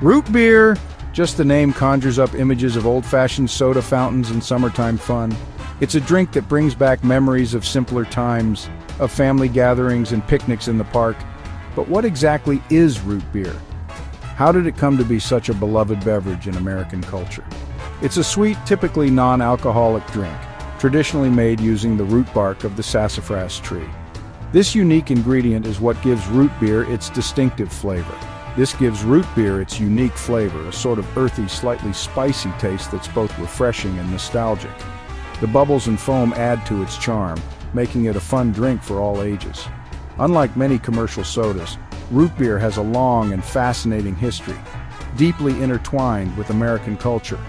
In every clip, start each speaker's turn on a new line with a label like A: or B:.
A: Root beer! Just the name conjures up images of old-fashioned soda fountains and summertime fun. It's a drink that brings back memories of simpler times, of family gatherings and picnics in the park. But what exactly is root beer? How did it come to be such a beloved beverage in American culture? It's a sweet, typically non-alcoholic drink, traditionally made using the root bark of the sassafras tree. This unique ingredient is what gives root beer its distinctive flavor. This gives root beer its unique flavor, a sort of earthy, slightly spicy taste that's both refreshing and nostalgic. The bubbles and foam add to its charm, making it a fun drink for all ages. Unlike many commercial sodas, root beer has a long and fascinating history, deeply intertwined with American culture.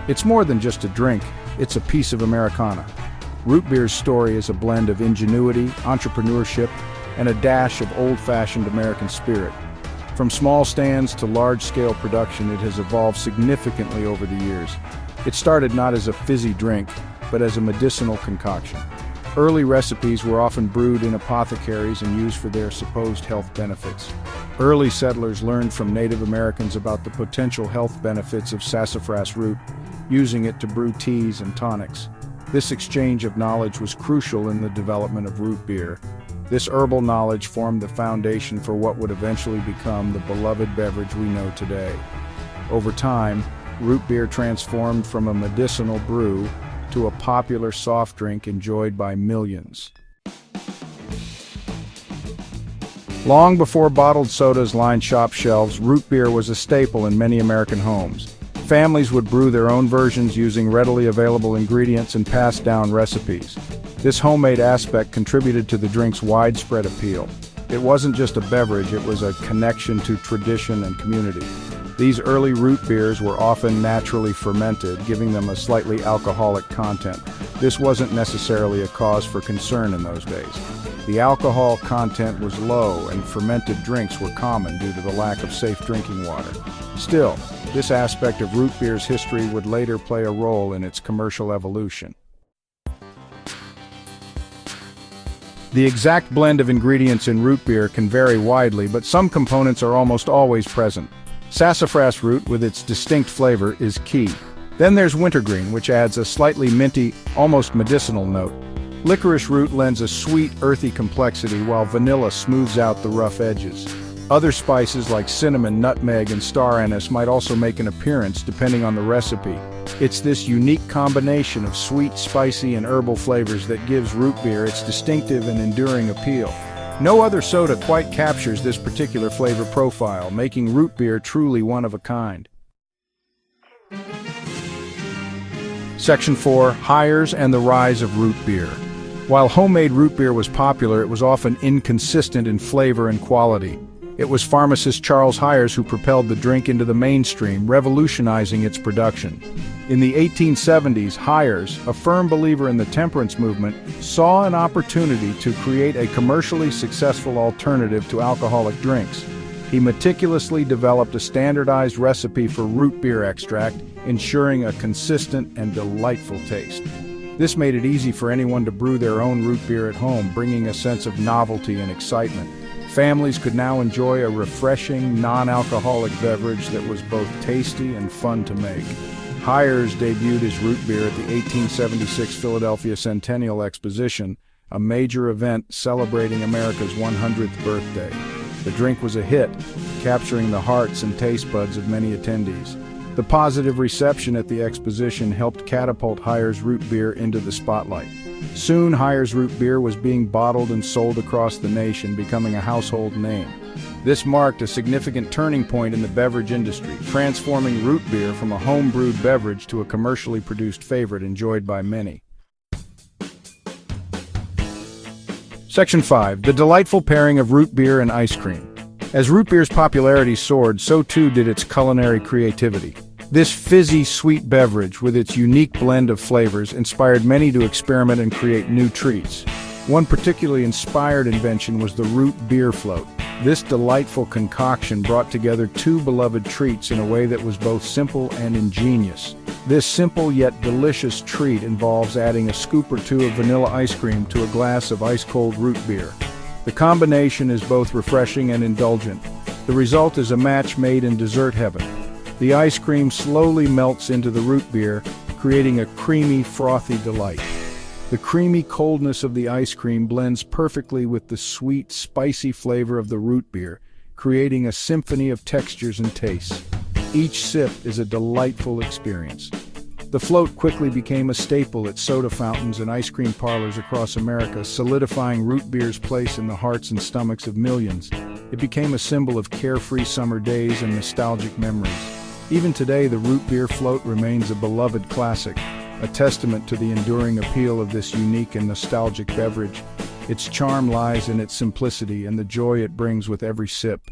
A: It's more than just a drink, it's a piece of Americana. Root beer's story is a blend of ingenuity, entrepreneurship, and a dash of old-fashioned American spirit. From small stands to large-scale production, it has evolved significantly over the years. It started not as a fizzy drink, but as a medicinal concoction. Early recipes were often brewed in apothecaries and used for their supposed health benefits. Early settlers learned from Native Americans about the potential health benefits of sassafras root, using it to brew teas and tonics. This exchange of knowledge was crucial in the development of root beer. This herbal knowledge formed the foundation for what would eventually become the beloved beverage we know today. Over time, root beer transformed from a medicinal brew to a popular soft drink enjoyed by millions. Long before bottled sodas lined shop shelves, root beer was a staple in many American homes. Families would brew their own versions using readily available ingredients and pass down recipes. This homemade aspect contributed to the drink's widespread appeal. It wasn't just a beverage, it was a connection to tradition and community. These early root beers were often naturally fermented, giving them a slightly alcoholic content. This wasn't necessarily a cause for concern in those days. The alcohol content was low, and fermented drinks were common due to the lack of safe drinking water. Still, this aspect of root beer's history would later play a role in its commercial evolution. The exact blend of ingredients in root beer can vary widely, but some components are almost always present. Sassafras root, with its distinct flavor, is key. Then there's wintergreen, which adds a slightly minty, almost medicinal note. Licorice root lends a sweet, earthy complexity, while vanilla smooths out the rough edges. Other spices like cinnamon, nutmeg, and star anise might also make an appearance depending on the recipe. It's this unique combination of sweet, spicy, and herbal flavors that gives root beer its distinctive and enduring appeal. No other soda quite captures this particular flavor profile, making root beer truly one of a kind. Section 4. Hires and the rise of root beer. While homemade root beer was popular, it was often inconsistent in flavor and quality. It was pharmacist Charles Hires who propelled the drink into the mainstream, revolutionizing its production. In the 1870s, Hires, a firm believer in the temperance movement, saw an opportunity to create a commercially successful alternative to alcoholic drinks. He meticulously developed a standardized recipe for root beer extract, ensuring a consistent and delightful taste. This made it easy for anyone to brew their own root beer at home, bringing a sense of novelty and excitement. Families could now enjoy a refreshing, non-alcoholic beverage that was both tasty and fun to make. Hires debuted his root beer at the 1876 Philadelphia Centennial Exposition, a major event celebrating America's 100th birthday. The drink was a hit, capturing the hearts and taste buds of many attendees. The positive reception at the exposition helped catapult Hires root beer into the spotlight. Soon, Hires root beer was being bottled and sold across the nation, becoming a household name. This marked a significant turning point in the beverage industry, transforming root beer from a home-brewed beverage to a commercially produced favorite enjoyed by many. Section 5. The delightful pairing of root beer and ice cream. As root beer's popularity soared, so too did its culinary creativity. This fizzy, sweet beverage, with its unique blend of flavors, inspired many to experiment and create new treats. One particularly inspired invention was the root beer float. This delightful concoction brought together two beloved treats in a way that was both simple and ingenious. This simple yet delicious treat involves adding a scoop or two of vanilla ice cream to a glass of ice-cold root beer. The combination is both refreshing and indulgent. The result is a match made in dessert heaven. The ice cream slowly melts into the root beer, creating a creamy, frothy delight. The creamy coldness of the ice cream blends perfectly with the sweet, spicy flavor of the root beer, creating a symphony of textures and tastes. Each sip is a delightful experience. The float quickly became a staple at soda fountains and ice cream parlors across America, solidifying root beer's place in the hearts and stomachs of millions. It became a symbol of carefree summer days and nostalgic memories. Even today, the root beer float remains a beloved classic, a testament to the enduring appeal of this unique and nostalgic beverage. Its charm lies in its simplicity and the joy it brings with every sip.